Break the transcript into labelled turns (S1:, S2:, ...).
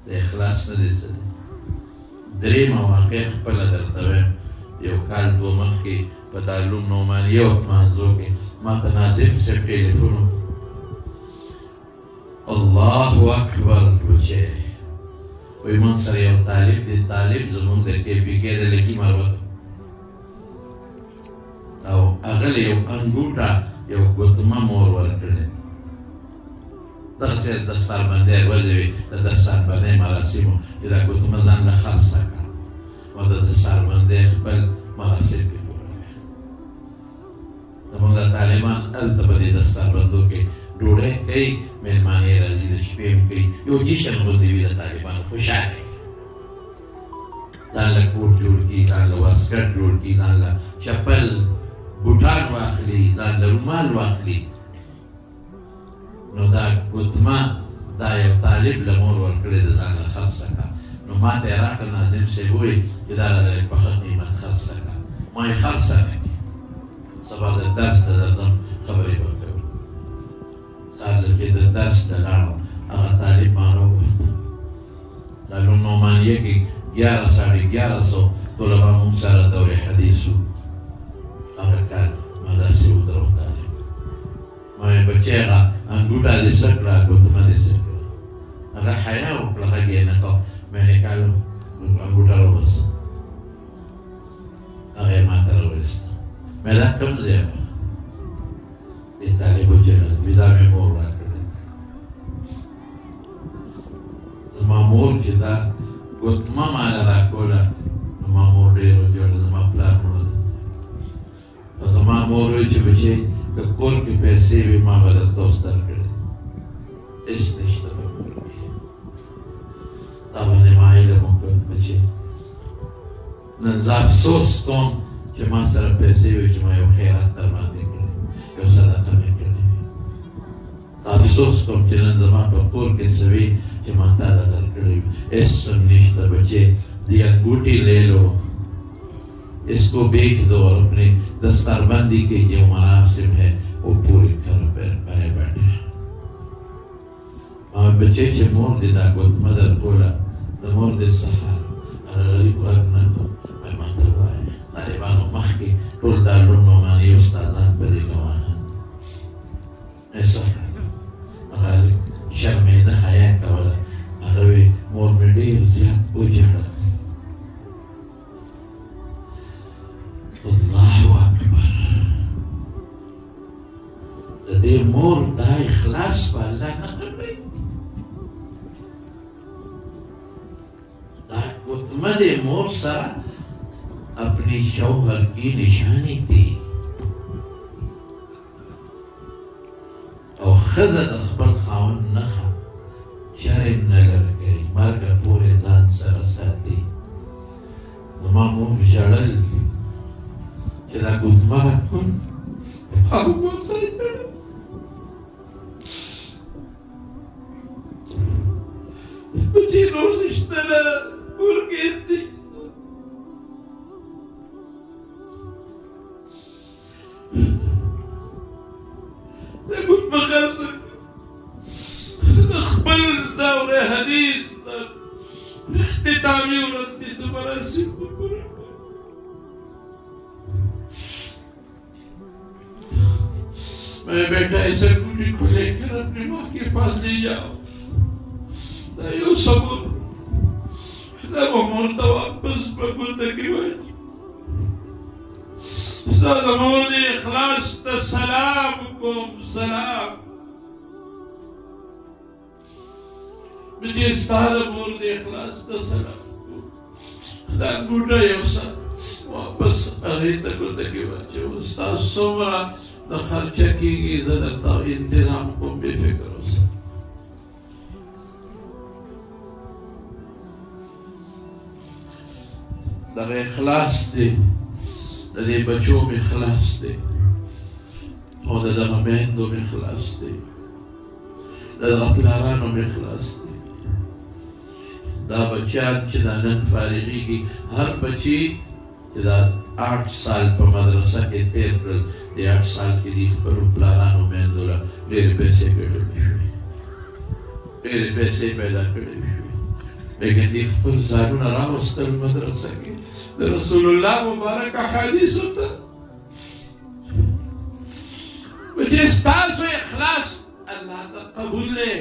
S1: د اخلاص نه دی څه دی. درېیمه واقع خپله درته وایم. یو کال دوه مخکې په دارالعلوم نعمانیه او مانځو کې ما ته ناظم صاحب ټلیفون وکړ. الله اکبر بچی وایي موږ سره یو طالب دی، طالب زموږ د KPK د لکي مروت او هغه له یو انګوټه یو ګوتمه مور ورکړې. دغسې دستاربندۍ ورځې وې د دستاربندۍ مراسمو چې دا ګوتمه ځان له خرڅه کړه او د دستاربندۍ خپل مراسم پرې جوړوي. زموږ د طالبان هلته په دې دستاربندو کې ډوډۍ کوي، مېلمانې راځي، د شپې هم کوي، یو جشن غوندې وي د طالبانو، خوشحاله وي. ځان له کوټ جوړ کړي، ځان له واسکټ جوړ کړي، ځان له چپل بوټان واخلي، ځان له رومال واخلي. نو دا ګوتمه دا یو طالب له مور ورکړې د ځان له خرڅه کړه. نو ما ته یې راکړه، ناظم صاحب ووایي چې دا راله په ښه قیمت خرڅه کړه. ما یې خرڅه نه کړي. سبا د درس ته درځم خبرې به کوو. سهار چې د درس ته لاړم هغه طالب ما راوغوښته. دارالعلوم نعمانیه کې 11,1100 طلبه مونږ سره دورې حدیث وو. هغه کال ما داسې ودرو طالب. ما ویل بچی هغه انګوټه دې څه کړه، ګوتمه دې څه کړه. هغه حیا وکړه، غږ یې نه کړ. میں نے کہا انګوټه راوباسه. هغه یې ما ته راوویسته. مې دا کوم ځای وه؟ دې طالب وجنل وي دا مې مور راکړې. زما مور چې دا ګوتمه ماله راکوله نو ما مور ډېر وژړل، زما پلار مړه دی. زما مور وایي چې بچی که کور کې پیسې وي ما به درته اوس درکړې، هېڅ نشته په کور کې. تا باندې ما علم وکړ بچی. نن زه افسوس کوم چې ما سره پیسې وي چې ما یو خیرات در باندې کړی، یو صدقه مې کړې. افسوس کوم چې نن زما په کور کې څه وي چې ما تا ته درکړی وي. هېڅ هم نشته بچی. دی انګوټی لے لو، اس کو بیچ دو اور اپنے دستاربندی کے جو مراسم ہے وہ پوری کرو. پہلے بیٹھے بچے چې مور دې دا ګوتمه درکوله د مور دې سهار هغه غریب غږ نه کړو. وایي ما ته ووایه طالبانو مخکې ټول دارالعلوم نعمانیه استادان په دې ګواهان. هغه شرمېده، حیا کوله. هغه وایي مور مې ډېر زیات وژړل. الله اکبر. د دې مور دا اخلاص په الله نه قبلوي. دا ګوتمه د مور سره اپنی شوهر کی نشانی تھی او ښځه د خپل خاوند نښه شرم نه لرې کوي، مرګه پورې ځان سره ساتي. زما مور ژړل چې دا ګوتمه راکړ او مور سره ژړل. بچې نور څه شته نه، کور کې هېڅ نشته. دا ګوتمه خرڅه د خپل دوره حدیث د اختتامي ورځ کې څه مراسم وکړو. میں بیٹا ایسا انگوٹھی کو لے کر اپنی ماں کے پاس لے جاؤ. دا یو صبر دا به مور ته واپس په ګوته کې واچي. ستا د مور د اخلاص ته سلام کوم، سلام. مجھے ستا د مور د اخلاص ته سلام کوم. دا انګوټه یو څه واپس هغې ته ګوته کې واچوه. ستا څومره د خرچه کېږي زه درته انتظام کوم، بې فکر اوسه. دغه اخلاص دی، د دې بچو مې اخلاص دی او د دغه میندو مې اخلاص دی، د دغه پلارانو مې اخلاص دی. دا بچیان چې دا نن فارغېږي، هر بچي چې دا 8 سال په مدرسه کې تېر کړل، د 8 سال کې دي خپلو پلارانو میندو له ډېرې پیسې ګټلې شوې، ډېرې پیسې پیدا کړې شوې. لیکن دې خپل ځانونه راوستل مدرسه کې د رسول الله مبارک احادیثو ته چې ستاسو اخلاص الله ته قبول دی